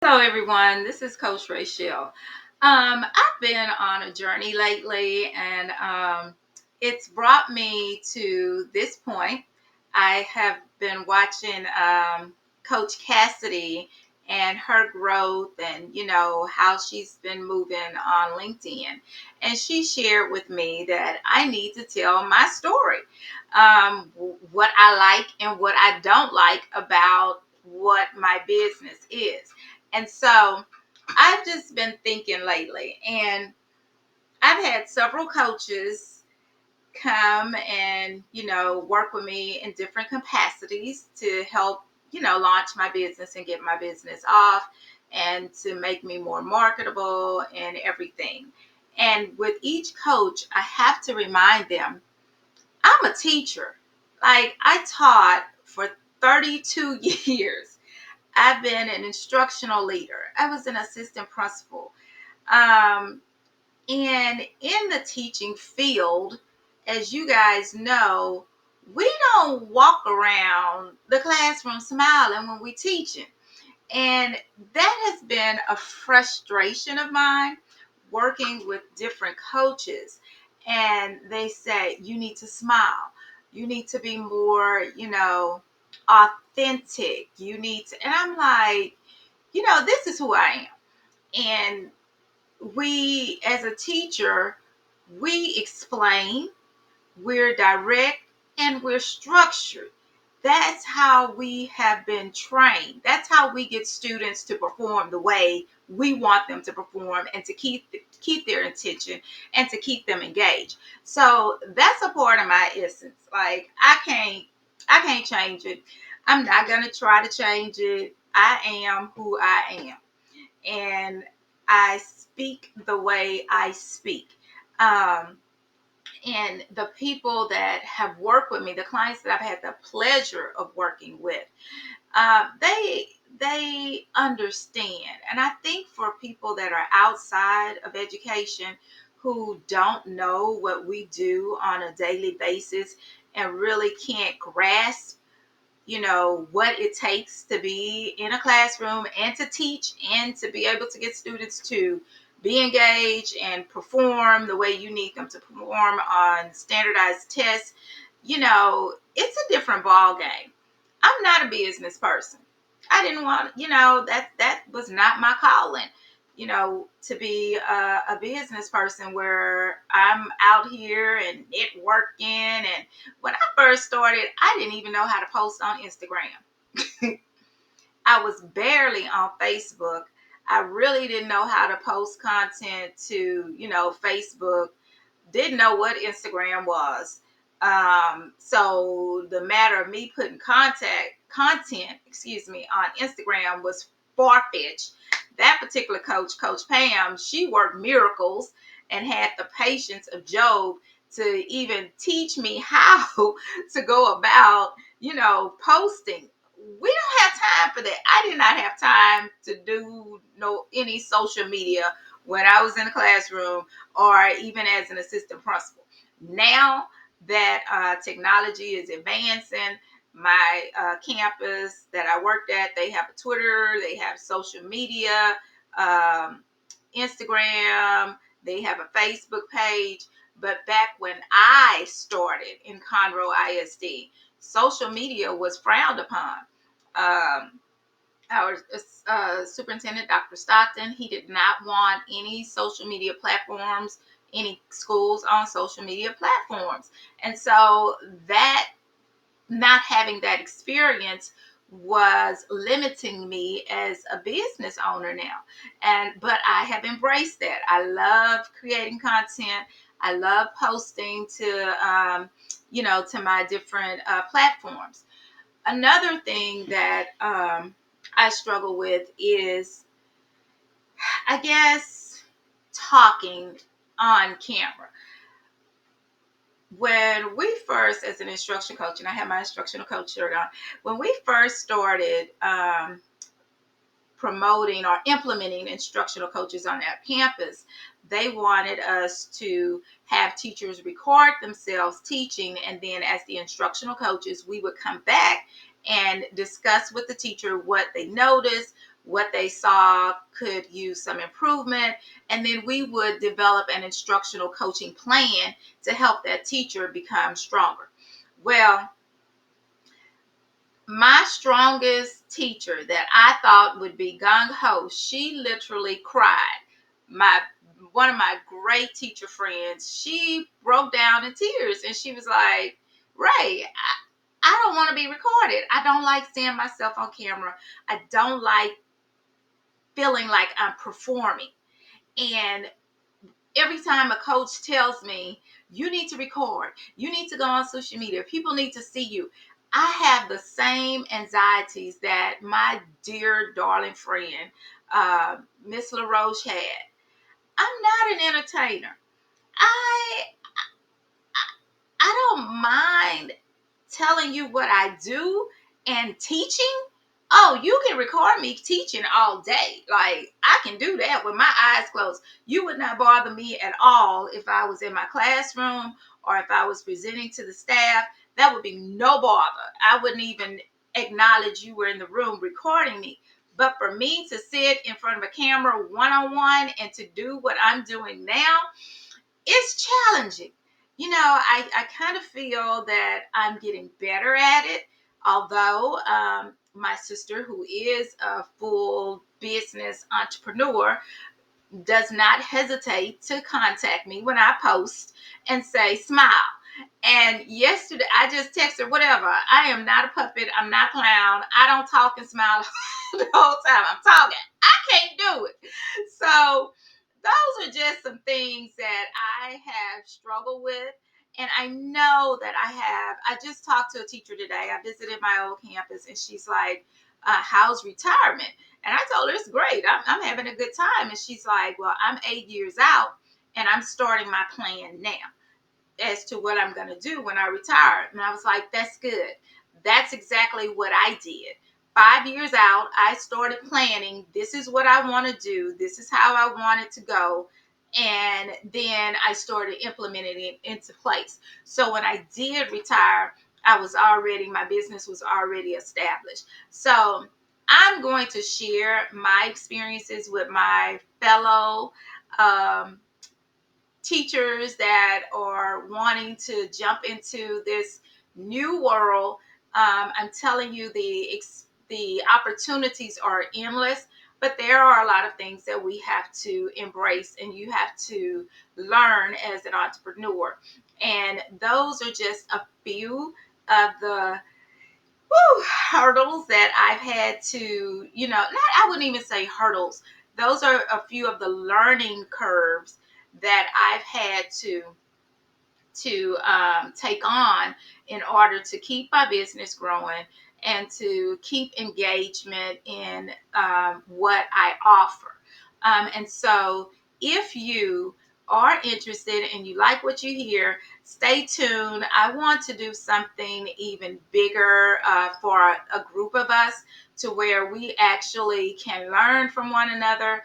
Hello, everyone. This is Coach Raychelle. I've been on a journey lately, and it's brought me to this point. I have been watching Coach Cassidy and her growth, and how she's been moving on LinkedIn. And she shared with me that I need to tell my story, what I like and what I don't like about what my business is. And so I've just been thinking lately, and I've had several coaches come and, work with me in different capacities to help, launch my business and get my business off and to make me more marketable and everything. And with each coach, I have to remind them I'm a teacher. Like, I taught for 32 years. I've been an instructional leader. I was an assistant principal. Um, and in the teaching field, as you guys know, we don't walk around the classroom smiling when we teaching. And that has been a frustration of mine working with different coaches. And they say, you need to smile. You need to be more, authentic. You need to, and I'm like, this is who I am. And we, as a teacher, we explain, we're direct, and we're structured. That's how we have been trained. That's how we get students to perform the way we want them to perform and to keep their attention and to keep them engaged. So that's a part of my essence. Like, I can't change it. I'm not going to try to change it. I am who I am. And I speak the way I speak. Um, and the people that have worked with me, the clients that I've had the pleasure of working with, they understand. And I think for people that are outside of education who don't know what we do on a daily basis and really can't grasp what it takes to be in a classroom and to teach and to be able to get students to be engaged and perform the way you need them to perform on standardized tests. It's a different ball game. I'm not a business person. I didn't want, that was not my calling, to be a business person where I'm out here and networking. And when I first started, I didn't even know how to post on Instagram. I was barely on Facebook. I really didn't know how to post content to, Facebook. Didn't know what Instagram was. So the matter of me putting content, on Instagram was far-fetched. That particular coach, Coach Pam, she worked miracles and had the patience of Job to even teach me how to go about, posting. We don't have time for that. I did not have time to do any social media when I was in the classroom or even as an assistant principal. Now that technology is advancing, my campus that I worked at, they have a Twitter, they have social media, um, Instagram, they have a Facebook page. But back when I started in Conroe ISD, social media was frowned upon. Um, our superintendent, Dr. Stockton, he did not want any social media platforms, any schools on social media platforms. And so that not having that experience was limiting me as a business owner now. But I have embraced that. I love creating content. I love posting to my different platforms. Another thing that I struggle with is, I guess, talking on camera. When we first, as an instruction coach, and I have my instructional coach shirt on, when we first started promoting or implementing instructional coaches on our campus, they wanted us to have teachers record themselves teaching, and then as the instructional coaches, we would come back and discuss with the teacher what they noticed, what they saw could use some improvement, and then we would develop an instructional coaching plan to help that teacher become stronger. Well, my strongest teacher that I thought would be gung-ho, she literally cried. My One of my great teacher friends, she broke down in tears and she was like, Ray, I don't want to be recorded. I don't like seeing myself on camera. I don't like feeling like I'm performing. And every time a coach tells me, you need to record, you need to go on social media, people need to see you, I have the same anxieties that my dear, darling friend, Miss LaRoche had. I'm not an entertainer. I, I don't mind telling you what I do and teaching. Oh, you can record me teaching all day. Like, I can do that with my eyes closed. You would not bother me at all if I was in my classroom or if I was presenting to the staff. That would be no bother. I wouldn't even acknowledge you were in the room recording me. But for me to sit in front of a camera one-on-one and to do what I'm doing now, it's challenging. I kind of feel that I'm getting better at it. Although my sister, who is a full business entrepreneur, does not hesitate to contact me when I post and say, smile. And yesterday, I just texted her, whatever. I am not a puppet. I'm not a clown. I don't talk and smile the whole time I'm talking. I can't do it. So those are just some things that I have struggled with. And I know that I just talked to a teacher today. I visited my old campus and she's like, how's retirement? And I told her it's great. I'm having a good time. And she's like, well, I'm 8 years out and I'm starting my plan now as to what I'm going to do when I retire. And I was like, that's good. That's exactly what I did. 5 years out, I started planning. This is what I want to do. This is how I want it to go. And then I started implementing it into place. So when I did retire, my business was already established. So I'm going to share my experiences with my fellow teachers that are wanting to jump into this new world. I'm telling you, the opportunities are endless, but there are a lot of things that we have to embrace and you have to learn as an entrepreneur. And those are just a few of the hurdles that I've had to, I wouldn't even say hurdles. Those are a few of the learning curves that I've had to take on in order to keep my business growing and to keep engagement in what I offer. And so if you are interested and you like what you hear, stay tuned. I want to do something even bigger for a group of us to where we actually can learn from one another,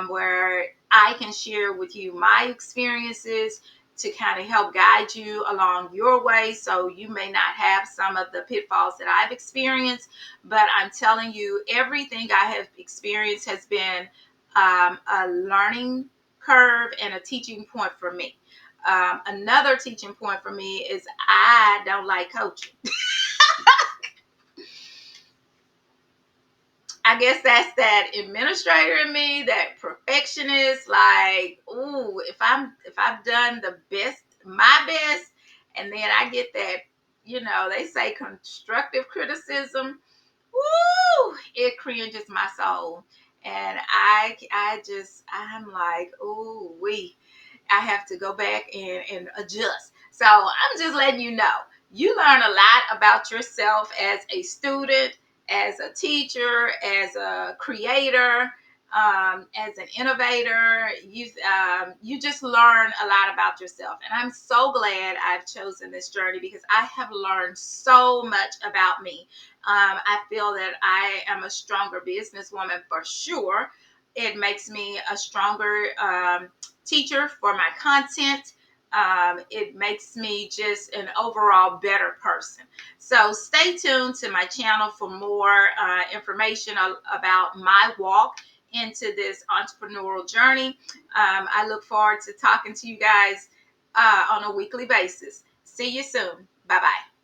where I can share with you my experiences to kind of help guide you along your way. So you may not have some of the pitfalls that I've experienced, but I'm telling you, everything I have experienced has been a learning curve and a teaching point for me. Another teaching point for me is I don't like coaching. I guess that's that administrator in me, that perfectionist. Like, ooh, if I've done my best, and then I get that, they say constructive criticism. Woo! It cringes my soul, and I'm like, ooh, I have to go back and adjust. So I'm just letting you know, you learn a lot about yourself as a student, as a teacher, as a creator, as an innovator. You just learn a lot about yourself. And I'm so glad I've chosen this journey because I have learned so much about me. I feel that I am a stronger businesswoman for sure. It makes me a stronger teacher for my content. It makes me just an overall better person. So stay tuned to my channel for more information about my walk into this entrepreneurial journey. I look forward to talking to you guys on a weekly basis. See you soon. Bye bye.